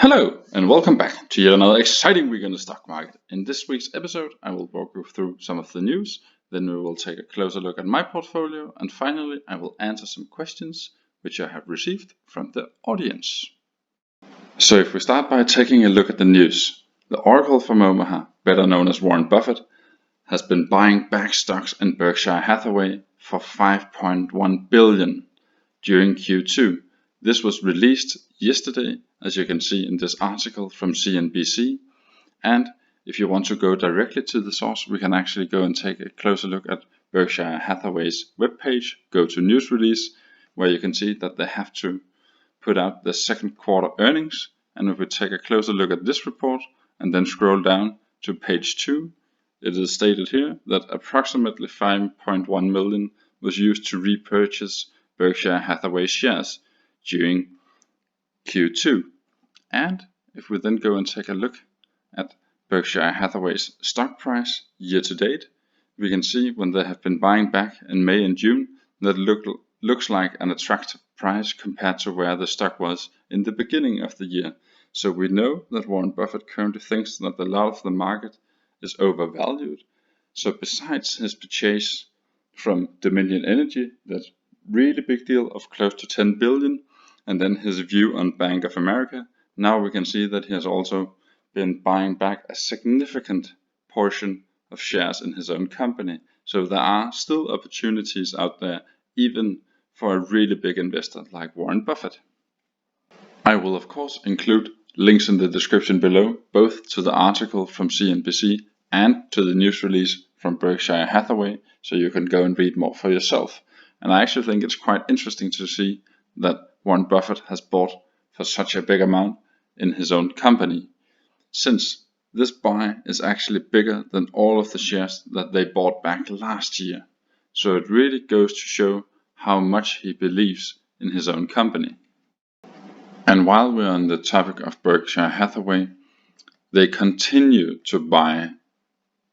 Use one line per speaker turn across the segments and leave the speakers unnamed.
Hello and welcome back to yet another exciting week in the stock market. In this week's episode, I will walk you through some of the news, then we will take a closer look at my portfolio, and finally I will answer some questions which I have received from the audience. So if we start by taking a look at the news, the Oracle from Omaha, better known as Warren Buffett, has been buying back stocks in Berkshire Hathaway for $5.1 billion during Q2. This was released yesterday, as you can see in this article from CNBC, and if you want to go directly to the source, we can actually go and take a closer look at Berkshire Hathaway's webpage, go to news release, where you can see that they have to put out the second quarter earnings, and if we take a closer look at this report and then scroll down to page 2, it is stated here that approximately 5.1 million was used to repurchase Berkshire Hathaway shares during Q2. And if we then go and take a look at Berkshire Hathaway's stock price year to date, we can see when they have been buying back in May and June that looks like an attractive price compared to where the stock was in the beginning of the year. So we know that Warren Buffett currently thinks that a lot of the market is overvalued. So besides his purchase from Dominion Energy, that really big deal of close to 10 billion, and then his view on Bank of America, now we can see that he has also been buying back a significant portion of shares in his own company. So there are still opportunities out there, even for a really big investor like Warren Buffett. I will of course include links in the description below, both to the article from CNBC and to the news release from Berkshire Hathaway, so you can go and read more for yourself. And I actually think it's quite interesting to see that Warren Buffett has bought for such a big amount in his own company, since this buy is actually bigger than all of the shares that they bought back last year. So it really goes to show how much he believes in his own company. And while we're on the topic of Berkshire Hathaway, they continue to buy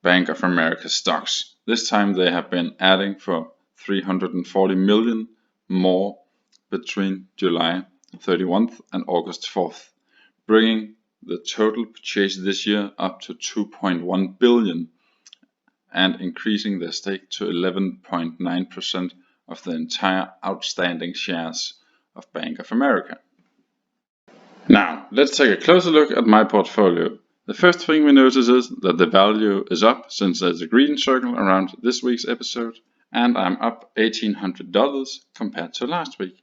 Bank of America stocks. This time they have been adding for 340 million more between July 31st and August 4th, bringing the total purchase this year up to 2.1 billion and increasing their stake to 11.9% of the entire outstanding shares of Bank of America. Now, let's take a closer look at my portfolio. The first thing we notice is that the value is up since there's a green circle around this week's episode, and I'm up $1,800 compared to last week.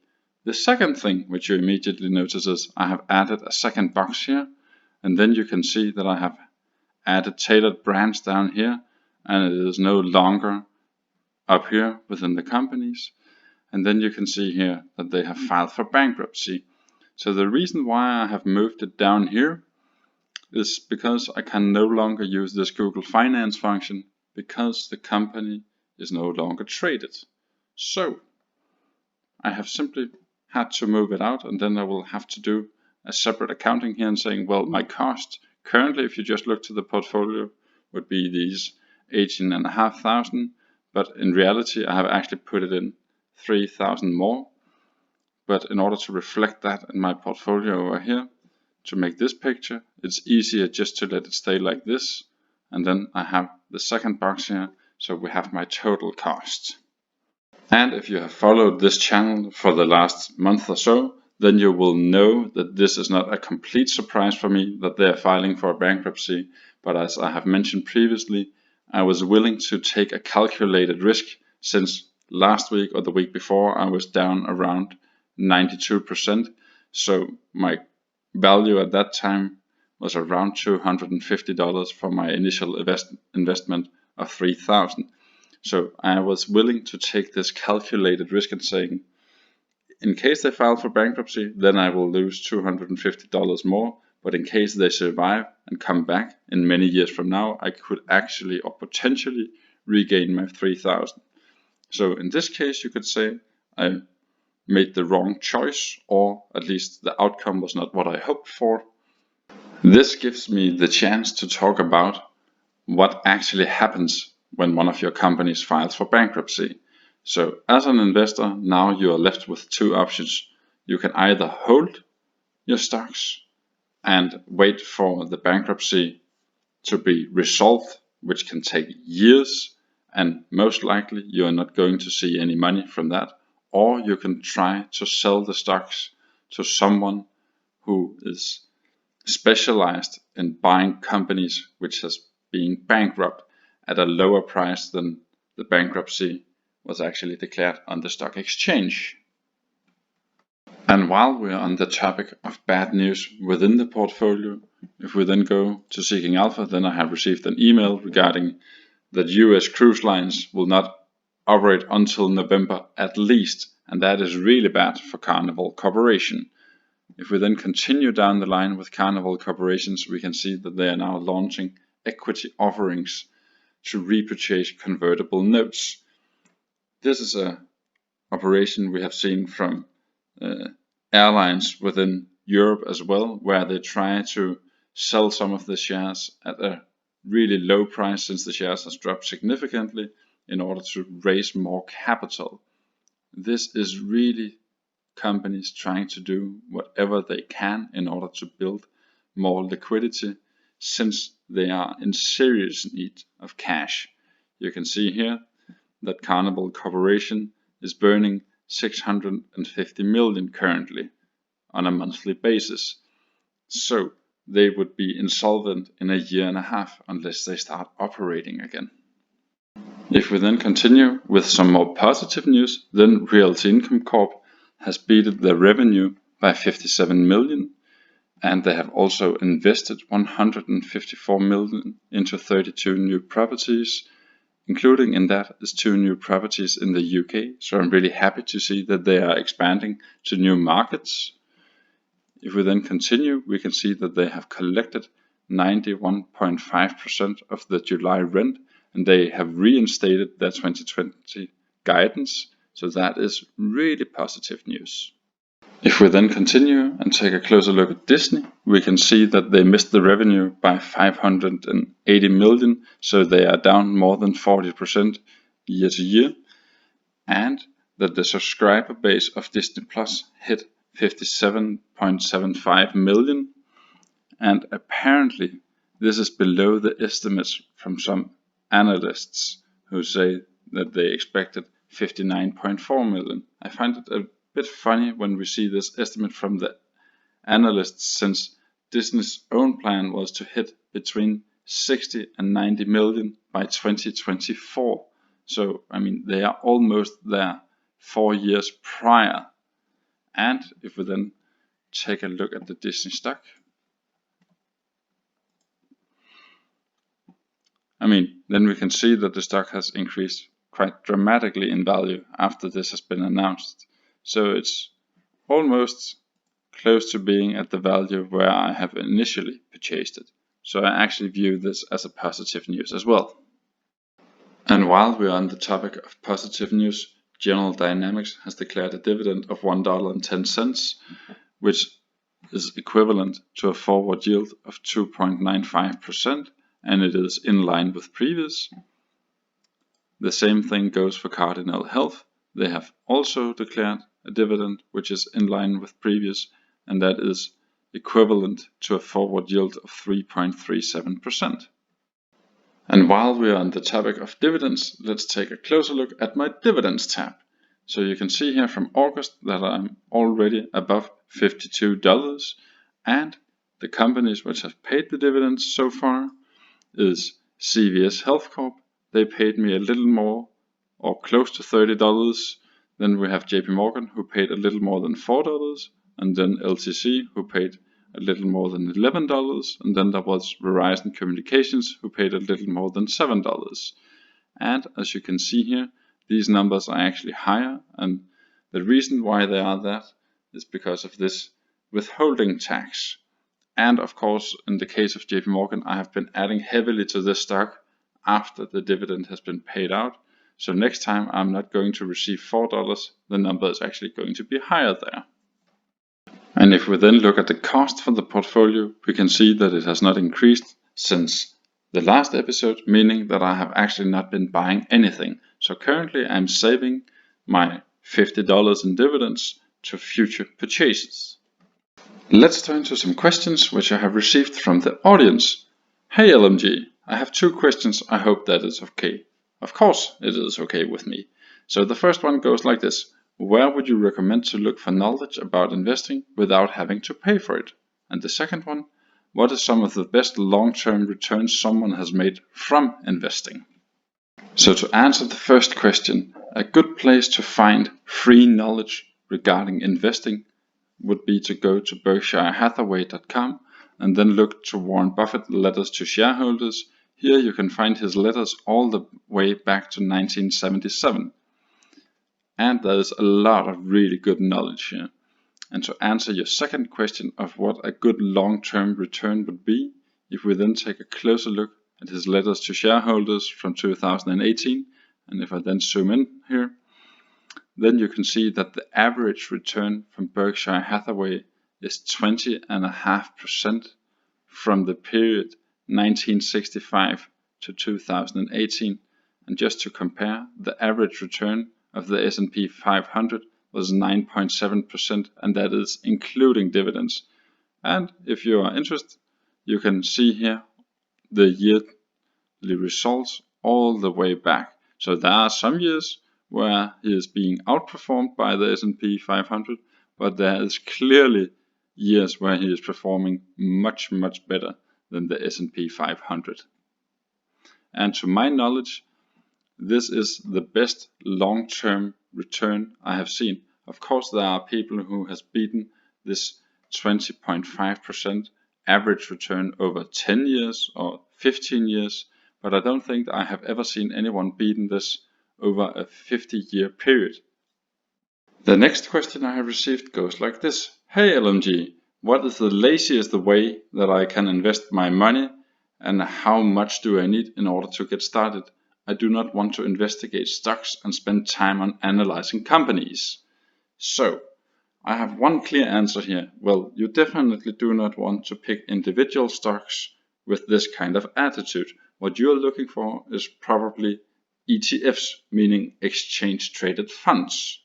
The second thing which you immediately notice is I have added a second box here, and then you can see that I have added tailored brands down here, and it is no longer up here within the companies. And then you can see here that they have filed for bankruptcy. So the reason why I have moved it down here is because I can no longer use this Google Finance function because the company is no longer traded. So I have simply had to move it out, and then I will have to do a separate accounting here and saying, well, my cost currently, if you just look to the portfolio, would be these 18,500, but in reality I have actually put it in 3,000 more. But in order to reflect that in my portfolio over here, to make this picture, it's easier just to let it stay like this, and then I have the second box here, so we have my total cost. And if you have followed this channel for the last month or so, then you will know that this is not a complete surprise for me that they are filing for bankruptcy, but as I have mentioned previously, I was willing to take a calculated risk since last week or the week before I was down around 92%, so my value at that time was around $250 for my initial investment of 3,000. So I was willing to take this calculated risk and saying, in case they file for bankruptcy, then I will lose $250 more, but in case they survive and come back in many years from now, I could actually or potentially regain my 3,000. So in this case, you could say I made the wrong choice, or at least the outcome was not what I hoped for. This gives me the chance to talk about what actually happens when one of your companies files for bankruptcy. So as an investor, now you are left with two options. You can either hold your stocks and wait for the bankruptcy to be resolved, which can take years, and most likely you are not going to see any money from that. Or you can try to sell the stocks to someone who is specialized in buying companies which has been bankrupt at a lower price than the bankruptcy was actually declared on the stock exchange. And while we're on the topic of bad news within the portfolio, if we then go to Seeking Alpha, then I have received an email regarding that US cruise lines will not operate until November at least, and that is really bad for Carnival Corporation. If we then continue down the line with Carnival Corporations, we can see that they are now launching equity offerings to repurchase convertible notes. This is an operation we have seen from airlines within Europe as well, where they try to sell some of the shares at a really low price since the shares has dropped significantly in order to raise more capital. This is really companies trying to do whatever they can in order to build more liquidity since they are in serious need of cash. You can see here that Carnival Corporation is burning 650 million currently on a monthly basis. So they would be insolvent in a year and a half unless they start operating again. If we then continue with some more positive news, then Realty Income Corp has beaten their revenue by 57 million, and they have also invested 154 million into 32 new properties. Including in that is 2 new properties in the UK, so I'm really happy to see that they are expanding to new markets. If we then continue, we can see that they have collected 91.5% of the July rent, and they have reinstated their 2020 guidance, so that is really positive news. If we then continue and take a closer look at Disney, we can see that they missed the revenue by 580 million, so they are down more than 40% year to year, and that the subscriber base of Disney Plus hit 57.75 million, and apparently this is below the estimates from some analysts who say that they expected 59.4 million. I find it a bit funny when we see this estimate from the analysts, since Disney's own plan was to hit between 60 and 90 million by 2024. So I mean, they are almost there 4 years prior. And if we then take a look at the Disney stock, then we can see that the stock has increased quite dramatically in value after this has been announced. So it's almost close to being at the value where I have initially purchased it. So I actually view this as a positive news as well. And while we're on the topic of positive news, General Dynamics has declared a dividend of $1.10, which is equivalent to a forward yield of 2.95%, and it is in line with previous. The same thing goes for Cardinal Health. They have also declared a dividend which is in line with previous, and that is equivalent to a forward yield of 3.37%. And while we are on the topic of dividends, let's take a closer look at my dividends tab. So you can see here from August that I'm already above $52, and the companies which have paid the dividends so far is CVS Health Corp. They paid me a little more, or close to $30. Then we have JP Morgan, who paid a little more than $4, and then LTC, who paid a little more than $11, and then there was Verizon Communications, who paid a little more than $7. And as you can see here, these numbers are actually higher, and the reason why they are that is because of this withholding tax. And of course, in the case of JP Morgan, I have been adding heavily to this stock after the dividend has been paid out. So next time I'm not going to receive $4, the number is actually going to be higher there. And if we then look at the cost for the portfolio, we can see that it has not increased since the last episode, meaning that I have actually not been buying anything. So currently I'm saving my $50 in dividends to future purchases. Let's turn to some questions which I have received from the audience. Hey LMG, I have 2 questions. I hope that is okay. Of course it is okay with me. So the first one goes like this. Where would you recommend to look for knowledge about investing without having to pay for it? And the second one, what is some of the best long-term returns someone has made from investing? So to answer the first question, a good place to find free knowledge regarding investing would be to go to berkshirehathaway.com and then look to Warren Buffett letters to shareholders. Here you can find his letters all the way back to 1977. And there's a lot of really good knowledge here. And to answer your second question of what a good long-term return would be, if we then take a closer look at his letters to shareholders from 2018, and if I then zoom in here, then you can see that the average return from Berkshire Hathaway is 20.5% from the period 1965 to 2018. And just to compare, the average return of the S&P 500 was 9.7%, and that is including dividends. And if you are interested, you can see here the yearly results all the way back. So there are some years where he is being outperformed by the S&P 500, but there is clearly years where he is performing much better than the S&P 500. And to my knowledge, this is the best long-term return I have seen. Of course, there are people who has beaten this 20.5% average return over 10 years or 15 years, but I don't think I have ever seen anyone beaten this over a 50-year period. The next question I have received goes like this. Hey LMG, what is the laziest way that I can invest my money, and how much do I need in order to get started? I do not want to investigate stocks and spend time on analyzing companies. So, I have one clear answer here. Well, you definitely do not want to pick individual stocks with this kind of attitude. What you are looking for is probably ETFs, meaning exchange traded funds.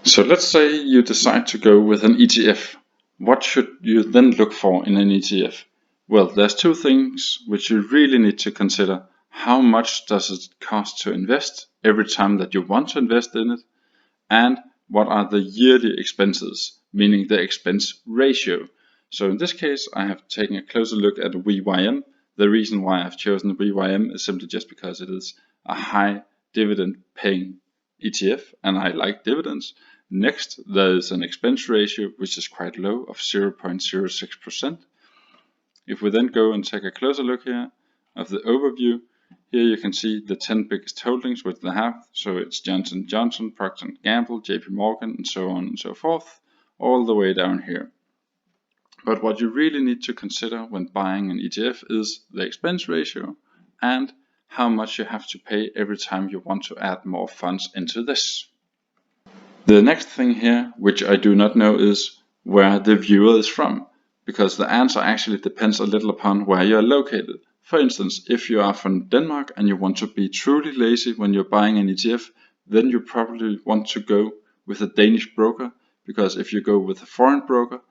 So let's say you decide to go with an ETF. What should you then look for in an ETF? Well, there's 2 things which you really need to consider. How much does it cost to invest every time that you want to invest in it? And what are the yearly expenses, meaning the expense ratio? So in this case, I have taken a closer look at VYM. The reason why I've chosen VYM is simply just because it is a high dividend paying ETF and I like dividends. Next, there is an expense ratio which is quite low of 0.06%. If we then go and take a closer look here of the overview, here you can see the 10 biggest holdings which they have. So it's Johnson & Johnson, Procter & Gamble, JP Morgan, and so on and so forth, all the way down here. But what you really need to consider when buying an ETF is the expense ratio and how much you have to pay every time you want to add more funds into this. The next thing here, which I do not know, is where the viewer is from, because the answer actually depends a little upon where you are located. For instance, if you are from Denmark and you want to be truly lazy when you're buying an ETF, then you probably want to go with a Danish broker, because if you go with a foreign broker,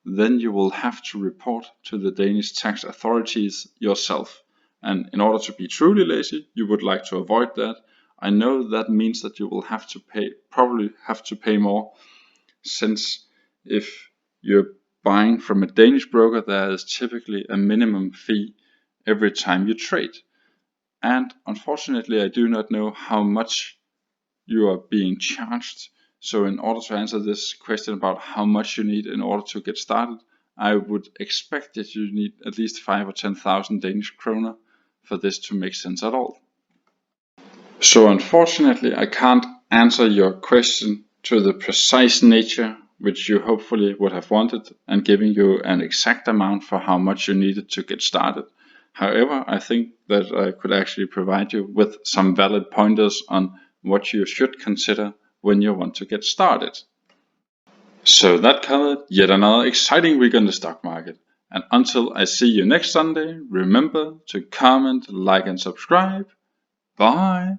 then you will have to report to the Danish tax authorities yourself. And in order to be truly lazy, you would like to avoid that. I know that means that you will probably have to pay more, since if you're buying from a Danish broker, there is typically a minimum fee every time you trade. And unfortunately, I do not know how much you are being charged. So in order to answer this question about how much you need in order to get started, I would expect that you need at least 5 or 10,000 Danish kroner for this to make sense at all. So unfortunately, I can't answer your question to the precise nature which you hopefully would have wanted, and giving you an exact amount for how much you needed to get started. However, I think that I could actually provide you with some valid pointers on what you should consider when you want to get started. So that covered yet another exciting week on the stock market. And until I see you next Sunday, remember to comment, like and subscribe. Bye!